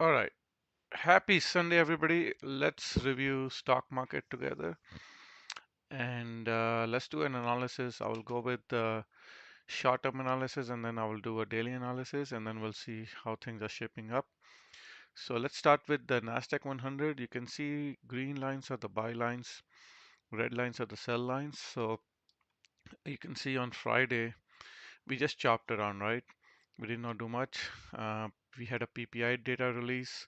All right. Happy Sunday, everybody. Let's review stock market together and let's do an analysis. I will go with the short-term analysis and then I will do a daily analysis and then we'll see how things are shaping up. So let's start with the Nasdaq 100. You can see green lines are the buy lines, red lines are the sell lines. So you can see on Friday we just chopped around, right? We did not do much. Uh, we had a PPI data release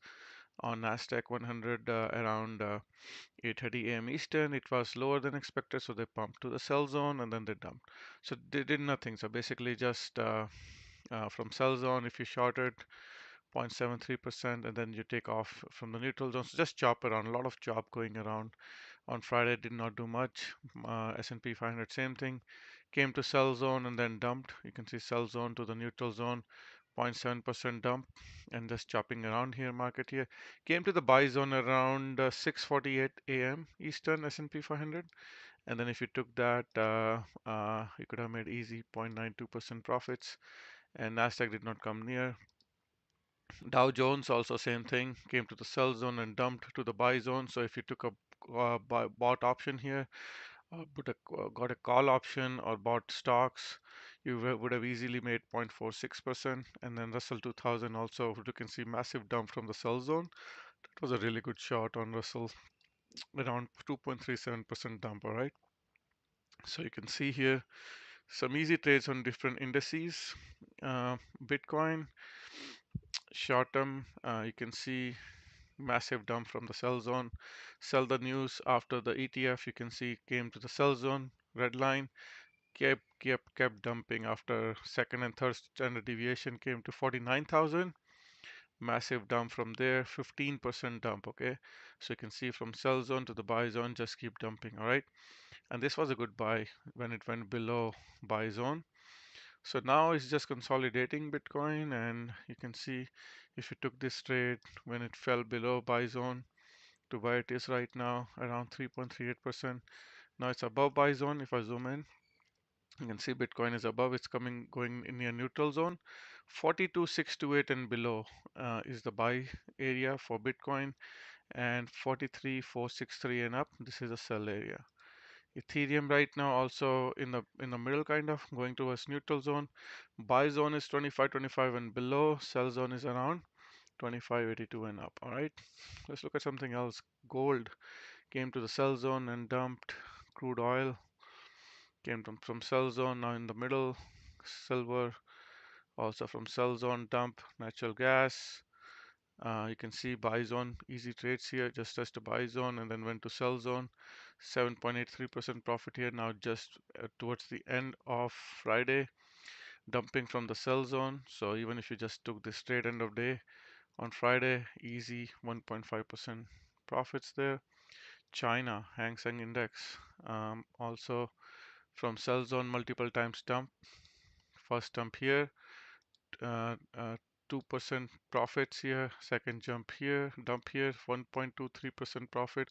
on Nasdaq 100 around 8:30 a.m. Eastern. It was lower than expected, so they pumped to the sell zone and then they dumped. So they did nothing. So basically, just from sell zone, if you shorted 0.73% and then you take off from the neutral zone, so just chop around. A lot of chop going around. On Friday, did not do much. S&P 500, same thing. Came to sell zone and then dumped. You can see sell zone to the neutral zone, 0.7% dump, and just chopping around here, market here. Came to the buy zone around 6:48 a.m. Eastern S&P 500, and then if you took that, you could have made easy 0.92% profits. And Nasdaq did not come near. Dow Jones also same thing, came to the sell zone and dumped to the buy zone. So if you took a bought option here, got a call option or bought stocks, you would have easily made 0.46%. And then Russell 2000 also, you can see massive dump from the sell zone. That was a really good shot on Russell, around 2.37% dump, all right? So you can see here some easy trades on different indices. Bitcoin, short term, you can see massive dump from the sell zone. Sell the news after the ETF, you can see came to the sell zone, red line, kept dumping after second and third standard deviation came to 49,000. Massive dump from there, 15% dump, okay? So you can see from sell zone to the buy zone, just keep dumping, all right? And this was a good buy when it went below buy zone. So now it's just consolidating Bitcoin, and you can see if you took this trade when it fell below buy zone to where it is right now, around 3.38%. Now it's above buy zone. If I zoom in, you can see Bitcoin is above. It's going in near neutral zone. 42,628 and below is the buy area for Bitcoin, and 43,463 and up. This is a sell area. Ethereum right now also in the middle, kind of going towards neutral zone. Buy zone is 25.25 and below. Sell zone is around 25.82 and up. All right, let's look at something else. Gold came to the sell zone and dumped. Crude oil came from sell zone, now in the middle. Silver also from sell zone, dump. Natural gas, you can see buy zone, easy trades here, just touched the buy zone and then went to sell zone. 7.83% profit here. Now just towards the end of Friday, dumping from the sell zone. So even if you just took the straight end of day on Friday, easy 1.5% profits there. China, Hang Seng Index, also from sell zone multiple times dump. First dump here, uh, uh, 2% profits here. Second jump here, dump here, 1.23% profit.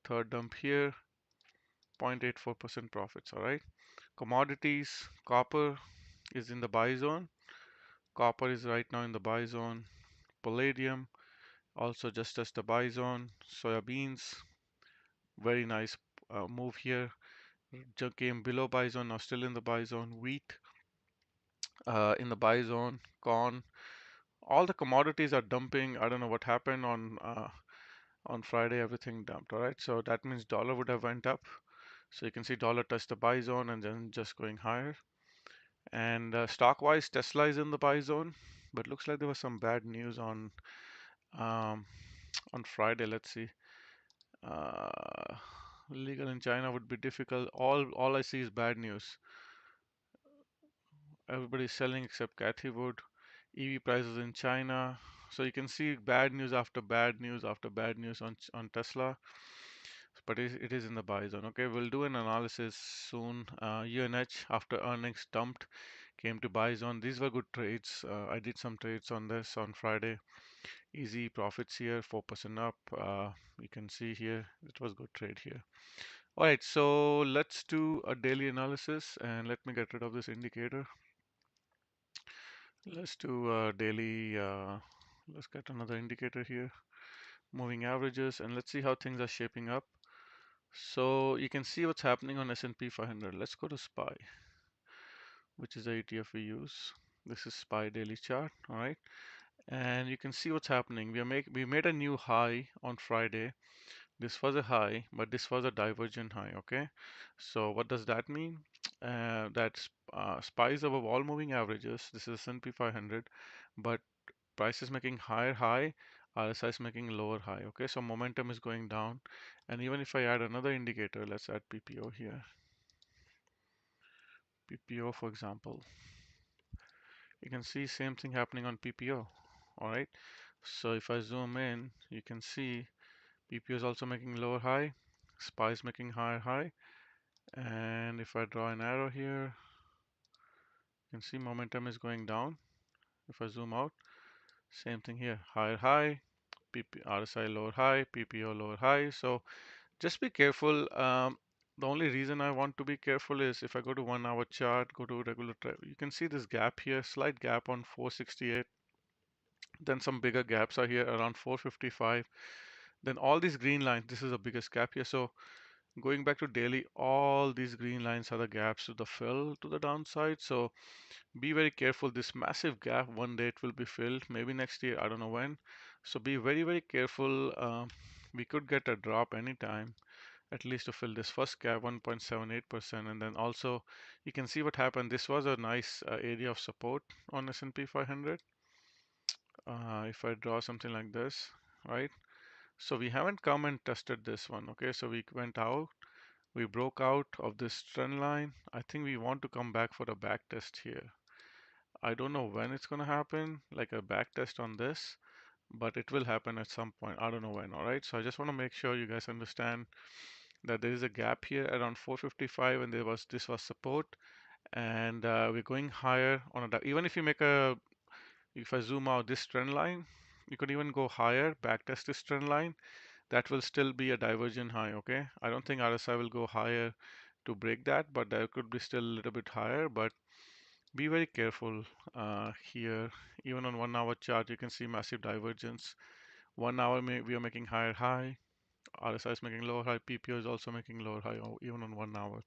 Third dump here, 0.84% profits. All right. Commodities, copper is in the buy zone. Copper is right now in the buy zone. Palladium also just as the buy zone. Soybeans, very nice move here. Just came below buy zone, now still in the buy zone. Wheat in the buy zone. Corn, all the commodities are dumping. I don't know what happened on Friday. Everything dumped. All right, so that means dollar would have went up. So you can see dollar touched the buy zone and then just going higher. And stock wise, Tesla is in the buy zone, but looks like there was some bad news um, on Friday. Let's see. Uh, Legal in China would be difficult. All I see is bad news. Everybody's selling except Cathy Wood. EV prices in China. So you can see bad news after bad news after bad news on Tesla, but it is in the buy zone. Okay, we'll do an analysis soon. UNH after earnings dumped, came to buy zone. These were good trades. I did some trades on this on Friday. Easy profits here, 4% up. You can see here it was good trade here. All right, so let's do a daily analysis and let me get rid of this indicator. Let's do a daily Let's get another indicator here, moving averages, and let's see how things are shaping up. So you can see what's happening on S&P 500. Let's go to SPY, which is the ETF we use. This is SPY daily chart, all right? And you can see what's happening. We made a new high on Friday. This was a high, but this was a divergent high, okay? So what does that mean? SPY is above all moving averages. This is S&P 500, but price is making higher high, RSI is making lower high, okay? So momentum is going down. And even if I add another indicator, let's add PPO here. PPO, for example, you can see same thing happening on PPO, all right? So if I zoom in, you can see PPO is also making lower high, SPY is making higher high, and if I draw an arrow here, you can see momentum is going down. If I zoom out, same thing here, higher high, RSI lower high, PPO lower high. So just be careful. The only reason I want to be careful is if I go to 1 hour chart, go to regular trend, you can see this gap here, slight gap on 468. Then some bigger gaps are here around 455. Then all these green lines, this is the biggest gap here. So going back to daily, all these green lines are the gaps to the fill to the downside. So be very careful. This massive gap, one day it will be filled, maybe next year, I don't know when. So be very, very careful. We could get a drop anytime, at least to fill this first gap, 1.78%. And then also you can see what happened. This was a nice area of support on S&P 500. If I draw something like this, right? So we haven't come and tested this one, okay? So we went out, we broke out of this trend line. I think we want to come back for a back test here. I don't know when it's going to happen, like a back test on this, but it will happen at some point. I don't know when, all right? So I just want to make sure you guys understand that there is a gap here around 455 and this was support, and we're going higher on even if you make a, if I zoom out this trend line, you could even go higher, back test this trend line. That will still be a divergent high, okay? I don't think RSI will go higher to break that, but there could be still a little bit higher. But be very careful here. Even on 1 hour chart, you can see massive divergence. 1 hour we are making higher high, RSI is making lower high, PPO is also making lower high, even on 1 hour.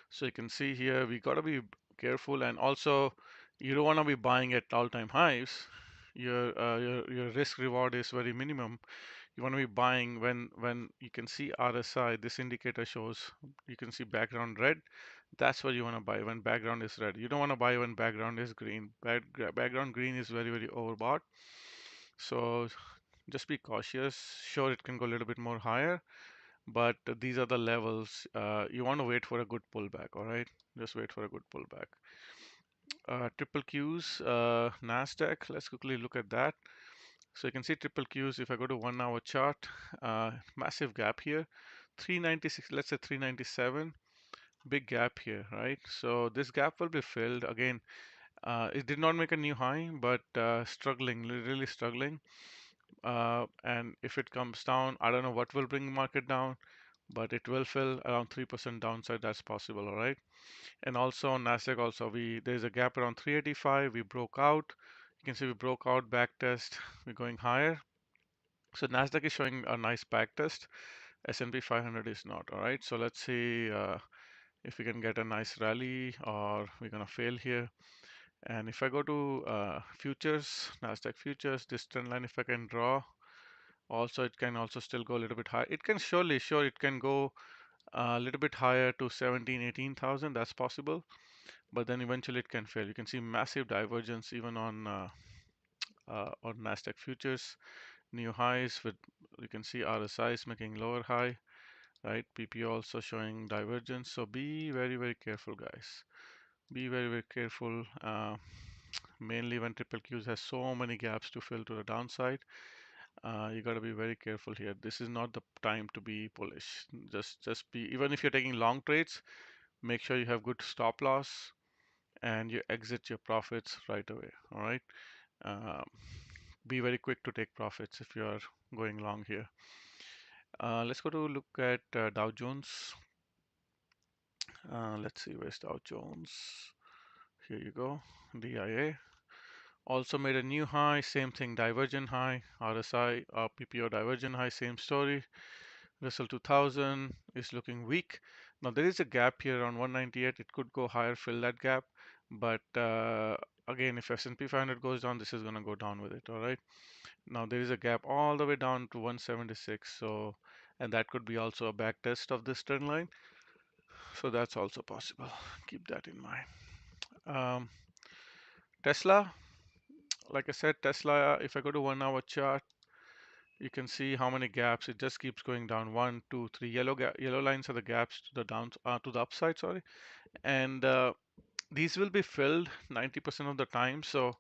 So you can see here we got to be careful, and also you don't want to be buying at all-time highs. Your risk reward is very minimum. You want to be buying when you can see RSI. This indicator shows, you can see background red. That's what you want to buy when background is red. You don't want to buy when background is green. Background green is very, very overbought. So just be cautious. Sure, it can go a little bit more higher, but these are the levels. You want to wait for a good pullback, all right? Just wait for a good pullback. Triple Qs, NASDAQ, let's quickly look at that. So you can see triple Qs, if I go to 1 hour chart, massive gap here, 396, let's say 397, big gap here, right? So this gap will be filled again. It did not make a new high, but struggling, really struggling. And if it comes down, I don't know what will bring market down, but it will fill around 3% downside. That's possible, all right? And also on Nasdaq, also there's a gap around 385. We broke out. You can see we broke out, back test. We're going higher. So Nasdaq is showing a nice back test. S&P 500 is not. All right. So let's see if we can get a nice rally or we're gonna fail here. And if I go to futures, Nasdaq futures, this trend line, if I can draw, also it can also still go a little bit high. It can surely, sure, it can go a little bit higher to 17, 18,000. That's possible, but then eventually it can fail. You can see massive divergence even on Nasdaq futures, new highs with, you can see RSI is making lower high, right? PP also showing divergence. So be very, very careful, guys. Be very, very careful. Mainly when triple Qs has so many gaps to fill to the downside. You got to be very careful here. This is not the time to be bullish. Just be, even if you're taking long trades, make sure you have good stop loss and you exit your profits right away. All right. Um, be very quick to take profits if you are going long here. Let's go to look at Dow Jones. Let's see, where's Dow Jones? Here you go, DIA. Also made a new high, same thing, divergent high, RSI, PPO divergent high, same story. Russell 2000 is looking weak. Now there is a gap here on 198. It could go higher, fill that gap. But again, if S&P 500 goes down, this is going to go down with it. All right. Now there is a gap all the way down to 176. So, and that could be also a back test of this trend line. So that's also possible. Keep that in mind. Um, Tesla, like I said, Tesla, if I go to 1 hour chart, you can see how many gaps. It just keeps going down. One, two, three. Yellow lines are the gaps to the to the upside, sorry. And these will be filled 90% of the time. So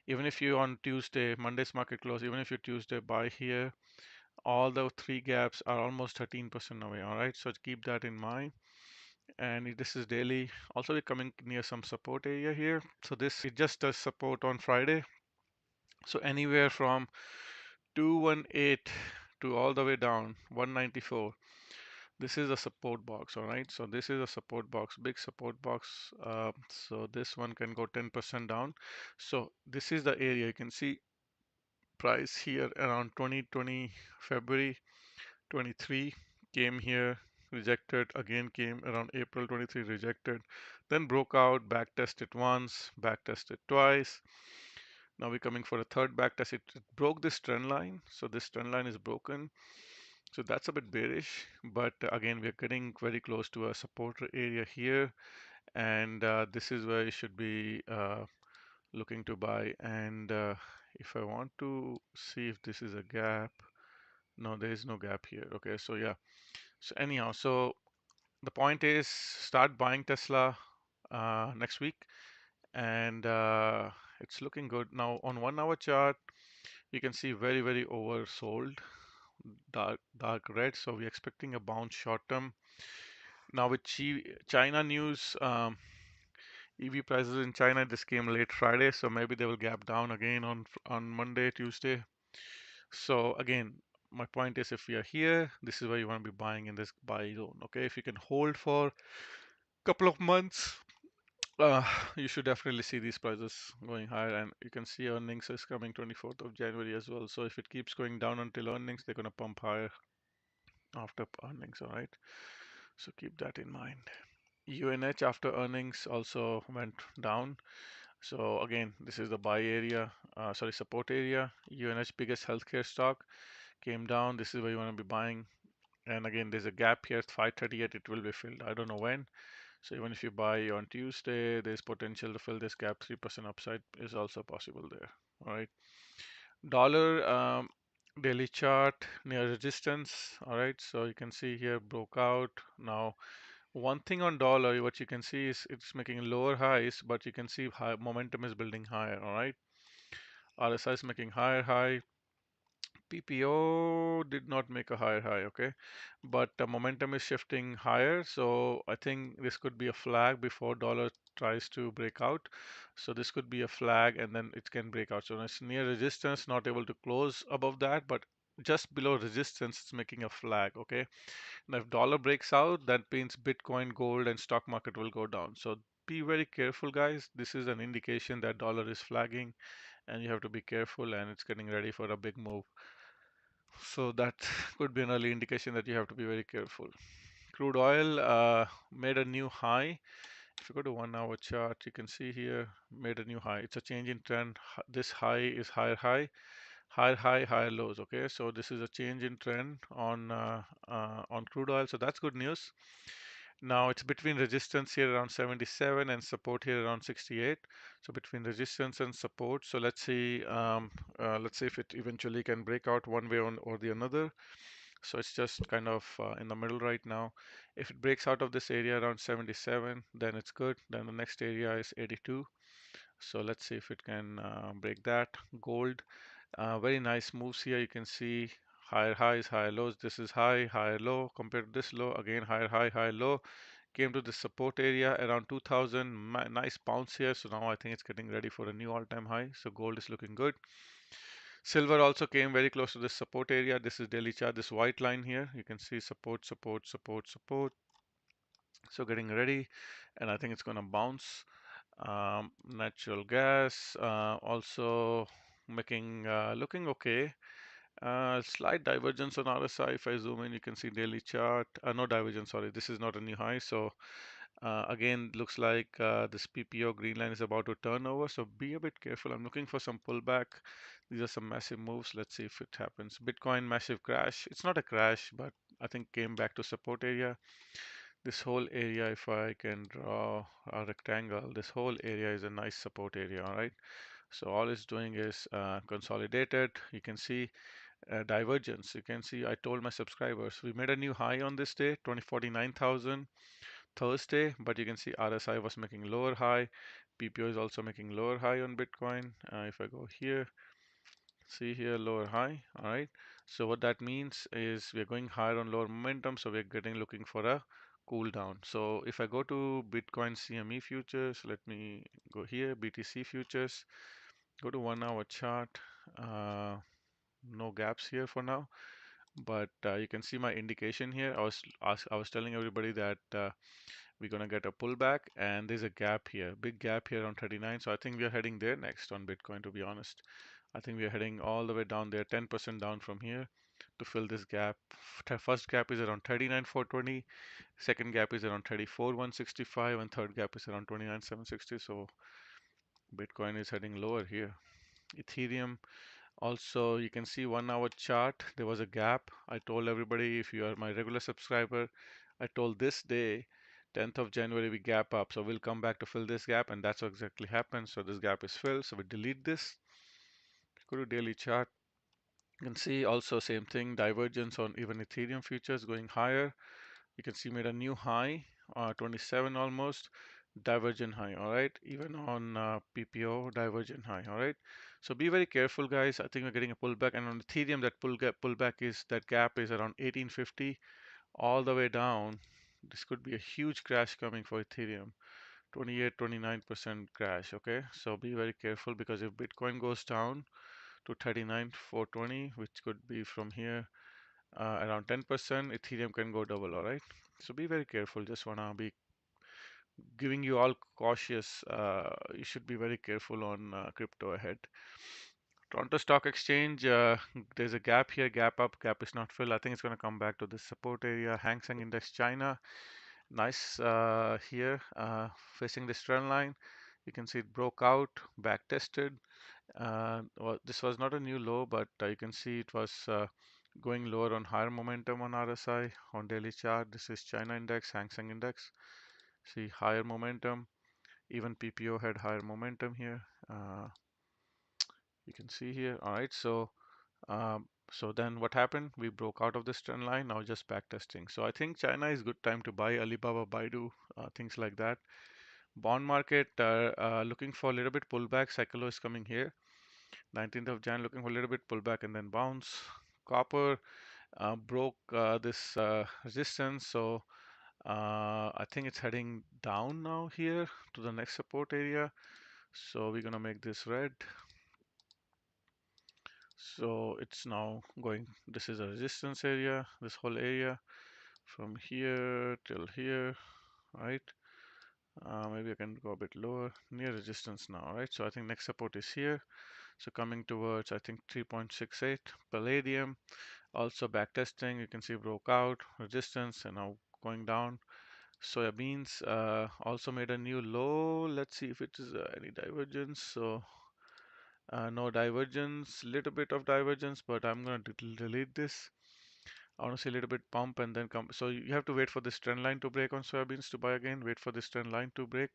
even if you on Tuesday, Monday's market close, even if you Tuesday buy here, all the three gaps are almost 13% away. All right, so keep that in mind. And this is daily. Also, we're coming near some support area here. So this it just does support on Friday. So anywhere from 218 to all the way down 194. This is a support box, all right? So this is a support box, big support box. So this one can go 10% down. So this is the area. You can see price here around 2020 February 23 came here, rejected, again came around April 23, rejected, then broke out, back tested once, back tested twice. Now we're coming for a third back test. It broke this trend line. So this trend line is broken. So that's a bit bearish, but again, we're getting very close to a support area here, and this is where you should be looking to buy. And if I want to see if this is a gap, no, there is no gap here. Okay, so yeah. So anyhow, so the point is start buying Tesla next week, and it's looking good. Now on 1 hour chart, you can see very oversold, dark red. So we're expecting a bounce short term. Now with China news, EV prices in China just came late Friday, so maybe they will gap down again on Monday, Tuesday. So again, my point is if we are here, this is where you want to be buying in this buy zone. Okay, if you can hold for a couple of months, uh, you should definitely see these prices going higher. And you can see earnings is coming 24th of January as well. So if it keeps going down until earnings, they're gonna pump higher after earnings. All right, so keep that in mind. UNH after earnings also went down. So again, this is the buy area, sorry, support area. UNH biggest healthcare stock came down. This is where you want to be buying. And again, there's a gap here at 538. It will be filled. I don't know when. So even if you buy on Tuesday, there's potential to fill this gap. 3% upside is also possible there. All right. Dollar daily chart near resistance. All right. So you can see here broke out. Now one thing on dollar, what you can see is it's making lower highs, but you can see high momentum is building higher. All right, RSI is making higher high. PPO did not make a higher high, okay, but momentum is shifting higher. So I think this could be a flag before dollar tries to break out. So this could be a flag, and then it can break out. So it's near resistance, not able to close above that, but just below resistance, it's making a flag, okay. Now, if dollar breaks out, that means Bitcoin, gold, and stock market will go down. So be very careful, guys. This is an indication that dollar is flagging, and you have to be careful, and it's getting ready for a big move. So that could be an early indication that you have to be very careful. Crude oil made a new high. If you go to 1 hour chart, you can see here made a new high. It's a change in trend. This high is higher high, higher high, higher lows. Okay, so this is a change in trend on crude oil. So that's good news. Now it's between resistance here around 77 and support here around 68. So between resistance and support. So let's see if it eventually can break out one way or the another. So it's just kind of in the middle right now. If it breaks out of this area around 77, then it's good. Then the next area is 82. So let's see if it can break that. Gold, very nice moves here. You can see higher highs, higher lows. This is high, higher low compared to this low. Again, higher high, higher low. Came to the support area around 2000. Nice bounce here. So now I think it's getting ready for a new all-time high. So gold is looking good. Silver also came very close to this support area. This is daily chart, this white line here. You can see support, support, support, support. So getting ready, and I think it's going to bounce. Natural gas also making looking okay. Slight divergence on RSI. If I zoom in, you can see daily chart. No divergence, sorry. This is not a new high. So again, looks like this PPO green line is about to turn over. So be a bit careful. I'm looking for some pullback. These are some massive moves. Let's see if it happens. Bitcoin massive crash. It's not a crash, but I think came back to support area. This whole area, if I can draw a rectangle, this whole area is a nice support area. All right. So all it's doing is consolidated. You can see divergence. You can see I told my subscribers we made a new high on this day, 2049,000 Thursday, but you can see RSI was making lower high. PPO is also making lower high on Bitcoin. If I go here, see here lower high. All right. So what that means is we're going higher on lower momentum. So we're getting looking for a cool down. So if I go to Bitcoin CME futures, let me go here, BTC futures, go to 1 hour chart. Uh, no gaps here for now, but you can see my indication here. I was telling everybody that we're gonna get a pullback, and there's a gap here, big gap here on 39. So I think we are heading there next on Bitcoin. To be honest, I think we are heading all the way down there, 10% down from here to fill this gap. First gap is around 39,420. Second gap is around 34,165, and third gap is around 29,760. So Bitcoin is heading lower here. Ethereum also, you can see 1 hour chart. There was a gap. I told everybody, if you are my regular subscriber, I told this day, 10th of January, we gap up. So we'll come back to fill this gap, and that's what exactly happened. So this gap is filled. So we delete this. Go to daily chart. You can see also same thing, divergence on even Ethereum futures going higher. You can see made a new high, 27 almost, divergent high, all right? Even on PPO, divergent high, all right? So be very careful, guys. I think we're getting a pullback, and on Ethereum, that pullback is that gap is around 1850 all the way down. This could be a huge crash coming for Ethereum, 28, 29% crash, okay? So be very careful because if Bitcoin goes down to 39,420, which could be from here around 10%, Ethereum can go double, all right? So be very careful. Just wanna be giving you all cautious. You should be very careful on crypto ahead. Toronto Stock Exchange, there's a gap here, gap up, gap is not filled. I think it's going to come back to the support area. Hang Seng Index China, nice here, facing this trend line. You can see it broke out, back tested. Well, this was not a new low, but you can see it was going lower on higher momentum on RSI on daily chart. This is China Index, Hang Seng Index. See higher momentum. Even PPO had higher momentum here. You can see here. All right, so then what happened? We broke out of this trend line. Now just back testing. So I think China is good time to buy Alibaba, Baidu, things like that. Bond market looking for a little bit pullback. Cyclo is coming here. 19th of Jan looking for a little bit pullback and then bounce. Copper broke this resistance, so I think it's heading down now here to the next support area. So we're gonna make this red. So it's now going, this is a resistance area, this whole area from here till here, right? Maybe I can go a bit lower, near resistance now, right? So I think next support is here. So coming towards, I think 3.68. Palladium, also back testing, you can see broke out, resistance, and now going down. Soybeans also made a new low. Let's see if it is any divergence. So no divergence, little bit of divergence, but I'm gonna delete this. I want to see a little bit pump and then come. So you have to wait for this trend line to break on soybeans to buy again. Wait for this trend line to break.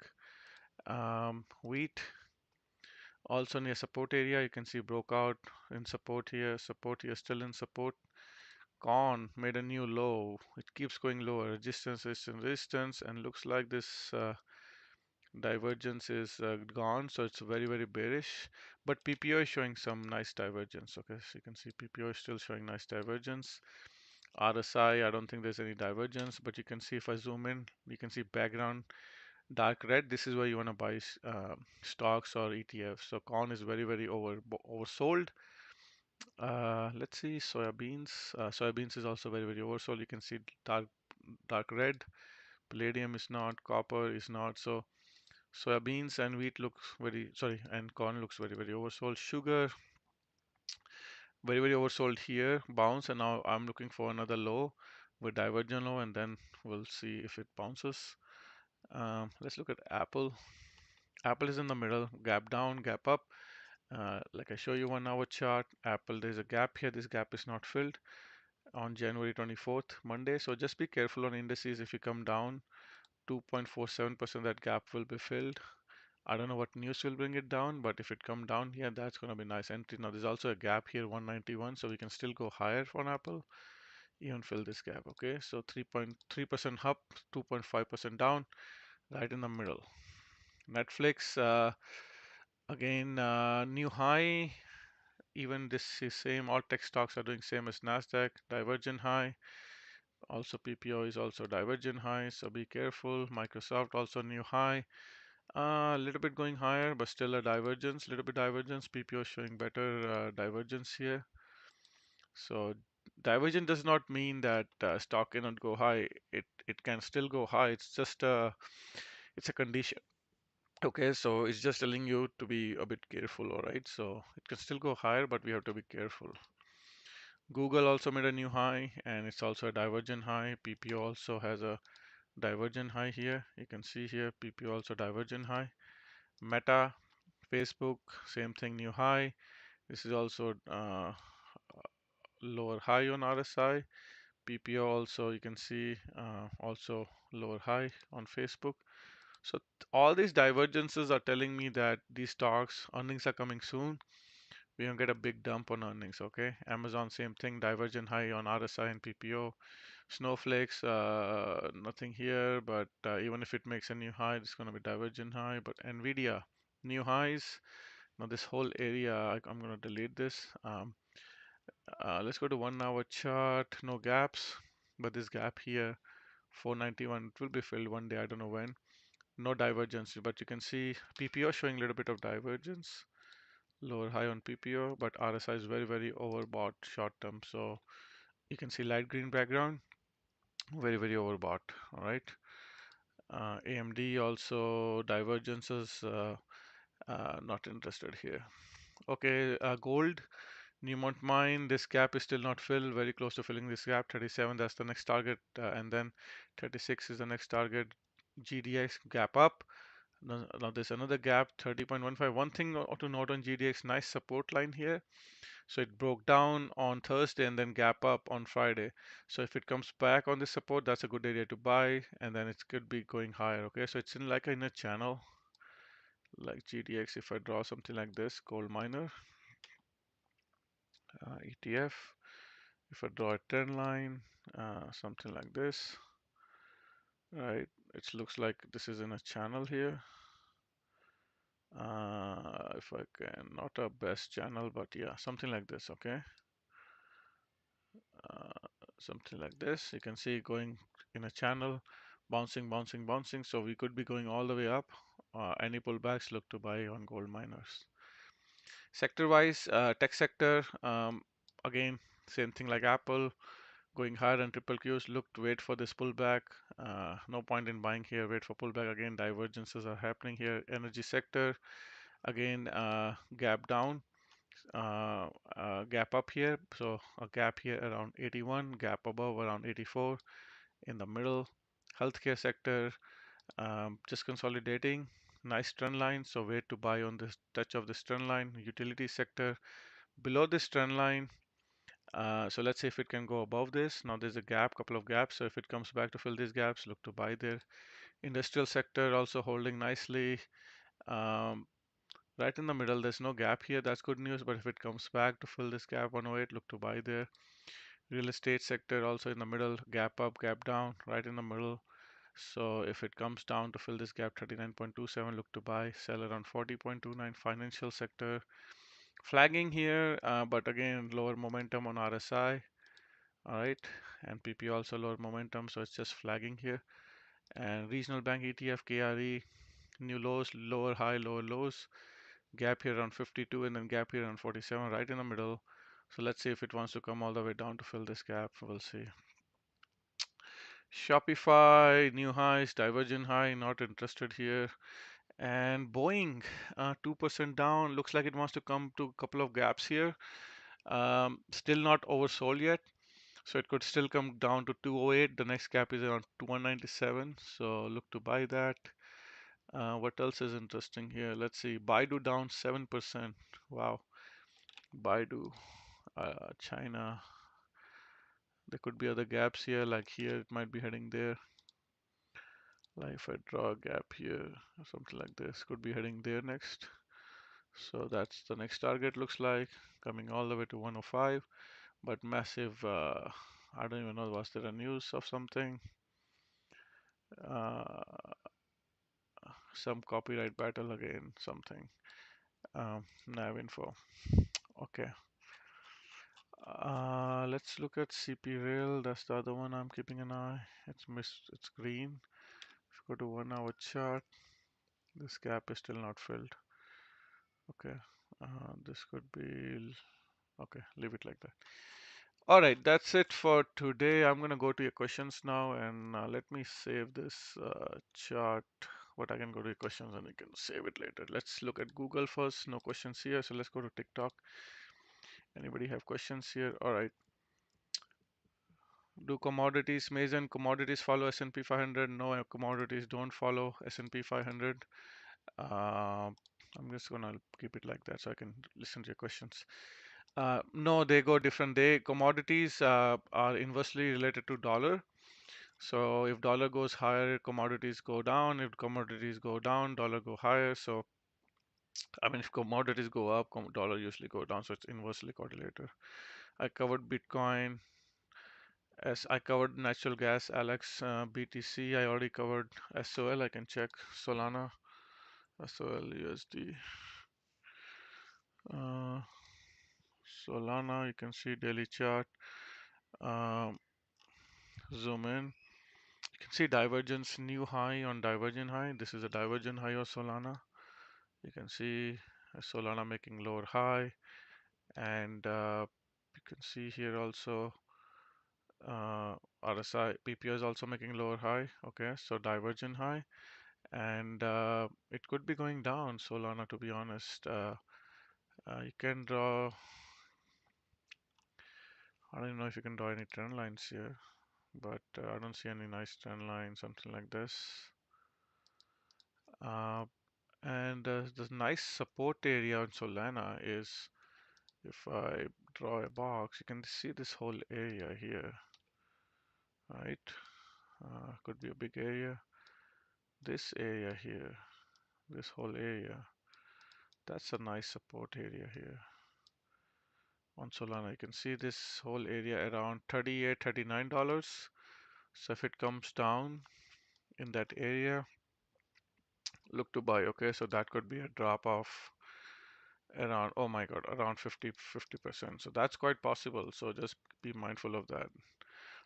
Wheat also near support area. You can see broke out in support here, still in support. Corn made a new low. It keeps going lower. Resistance, resistance, resistance, and looks like this divergence is gone. So it's very, very bearish. But PPO is showing some nice divergence. Okay, so you can see PPO is still showing nice divergence. RSI, I don't think there's any divergence, but you can see if I zoom in, you can see background dark red. This is where you want to buy stocks or ETFs. So corn is very, very oversold. Let's see soybeans. Soybeans is also very, very oversold. You can see dark red. Palladium is not, copper is not. So Soybeans and wheat looks very, sorry, and corn looks very, very oversold. Sugar, very, very oversold here, bounce, and now I'm looking for another low with divergent low, and then we'll see if it bounces. Let's look at Apple. Apple is in the middle, gap down, gap up. Like I show you 1 hour chart, Apple, there's a gap here. This gap is not filled on January 24th, Monday. So just be careful on indices. If you come down 2.47%, that gap will be filled. I don't know what news will bring it down, but if it come down here, that's going to be nice entry. Now there's also a gap here, 191, so we can still go higher on Apple, even fill this gap. Okay, so 3.3% up, 2.5% down, right in the middle. Netflix, again, new high. Even this is same. All tech stocks are doing same as Nasdaq, divergent high. Also PPO is also divergent high, so be careful. Microsoft also new high. A little bit going higher, but still a divergence, little bit divergence. PPO showing better divergence here. So divergence does not mean that stock cannot go high. It can still go high. It's a condition. Okay, so it's just telling you to be a bit careful, all right? So it can still go higher, but we have to be careful. Google also made a new high, and it's also a divergent high. PPO also has a divergent high here. You can see here, PPO also divergent high. Meta, Facebook, same thing, new high. This is also lower high on RSI. PPO also, you can see also lower high on Facebook. So all these divergences are telling me that these stocks earnings are coming soon. We're gonna get a big dump on earnings. Okay, Amazon, same thing, divergent high on RSI and PPO. Snowflakes, nothing here, but even if it makes a new high, it's gonna be divergent high. But Nvidia, new highs. Now this whole area, I'm gonna delete this. Let's go to 1 hour chart. No gaps, but this gap here, 491, it will be filled one day. I don't know when. No divergence, but you can see PPO showing a little bit of divergence. Lower high on PPO, but RSI is very, very overbought short term. So you can see light green background, very, very overbought. All right. AMD also divergences, not interested here. Okay, gold. Newmont mine, this gap is still not filled, very close to filling this gap. 37, that's the next target, and then 36 is the next target. GDX gap up. Now there's another gap, 30.15. One thing to note on GDX, nice support line here. So it broke down on Thursday and then gap up on Friday. So if it comes back on this support, that's a good area to buy, and then it could be going higher. Okay, so it's in a channel like GDX. If I draw something like this, gold miner, ETF. If I draw a trend line, something like this, right? It looks like this is in a channel here. If I can, not a best channel, but yeah, something like this, okay? Uh, Something like this. You can see going in a channel, bouncing, bouncing, bouncing. So we could be going all the way up. Any pullbacks, look to buy on gold miners. Sector-wise, tech sector, again, same thing like Apple, going higher and triple Qs. Look to wait for this pullback. No point in buying here. Wait for pullback again. Divergences are happening here. Energy sector, again, gap down, gap up here. So a gap here around 81, gap above around 84 in the middle. Healthcare sector, just consolidating. Nice trend line. So wait to buy on this touch of this trend line. Utility sector below this trend line. So let's see if it can go above this. Now there's a gap, couple of gaps. So if it comes back to fill these gaps, look to buy there. Industrial sector also holding nicely. Um, right in the middle, there's no gap here. That's good news. But if it comes back to fill this gap 108, look to buy there. Real estate sector also in the middle, gap up, gap down, right in the middle. So if it comes down to fill this gap 39.27, look to buy. Sell around 40.29. Financial sector flagging here, but again lower momentum on RSI. All right, and PP also lower momentum, so it's just flagging here. And regional bank ETF KRE, new lows, lower high, lower lows, gap here around 52, and then gap here around 47, right in the middle. So let's see if it wants to come all the way down to fill this gap. We'll see. Shopify, new highs, divergent high, not interested here. And Boeing, 2% down. Looks like it wants to come to a couple of gaps here. Still not oversold yet. So it could still come down to 208. The next gap is around 197. So look to buy that. What else is interesting here? Let's see. Baidu down 7%. Wow. Baidu, China. There could be other gaps here, like here it might be heading there. Like if I draw a gap here or something like this, could be heading there next. So that's the next target looks like, coming all the way to 105, but massive, I don't even know, was there a news of something? Uh, some copyright battle again, something. Nav info. Okay. Let's look at CP Rail. That's the other one I'm keeping an eye. It's missed. It's green. If you go to 1 hour chart, this gap is still not filled. Okay. This could be. Okay, leave it like that. All right, that's it for today. I'm gonna go to your questions now, and let me save this chart. What I can go to your questions, and you can save it later. Let's look at Google first. No questions here, so let's go to TikTok. Anybody have questions here? All right. Do commodities, Mason, commodities follow S&P 500? No, commodities don't follow S&P 500. I'm just gonna keep it like that so I can listen to your questions. No, they go different. They commodities are inversely related to dollar. So if dollar goes higher, commodities go down. If commodities go down, dollar go higher. So I mean, if commodities go up, dollar usually go down. So it's inversely correlated. I covered Bitcoin. As I covered natural gas, Alex, BTC. I already covered SOL. I can check Solana, SOL, USD. Uh, Solana, you can see daily chart. Um, Zoom in. You can see divergence, new high on divergent high. This is a divergent high of Solana. You can see Solana making lower high, and you can see here also RSI PPO is also making lower high. Okay, so divergent high, and it could be going down. Solana, to be honest, you can draw. I don't know if you can draw any trend lines here, but I don't see any nice trend line, something like this. Uh, and the nice support area on Solana is, if I draw a box, you can see this whole area here, right? Could be a big area. This area here, this whole area, that's a nice support area here on Solana. You can see this whole area around $38, $39. So if it comes down in that area, look to buy. Okay, so that could be a drop off around, oh my god, around 50%. So that's quite possible. So just be mindful of that.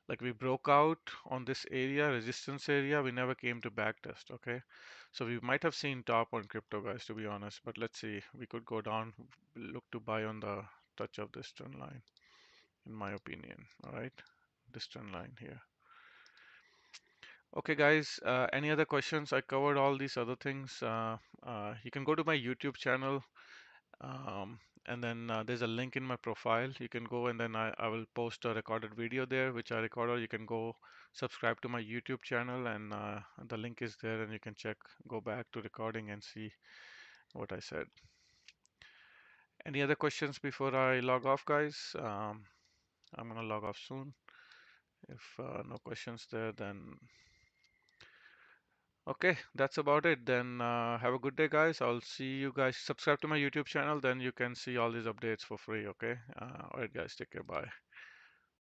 Like we broke out on this area, resistance area, we never came to back test. Okay, so we might have seen top on crypto, guys, to be honest, but let's see, we could go down, look to buy on the touch of this trend line, in my opinion. All right, this trend line here. Okay, guys, any other questions? I covered all these other things. You can go to my YouTube channel, um, and then there's a link in my profile. You can go, and then I will post a recorded video there, which I recorded. You can go subscribe to my YouTube channel, and the link is there, and you can check, go back to recording and see what I said. Any other questions before I log off, guys? I'm gonna log off soon. If no questions there, then okay, that's about it. Then have a good day, guys. I'll see you guys. Subscribe to my YouTube channel, then you can see all these updates for free. Okay. All right, guys. Take care. Bye.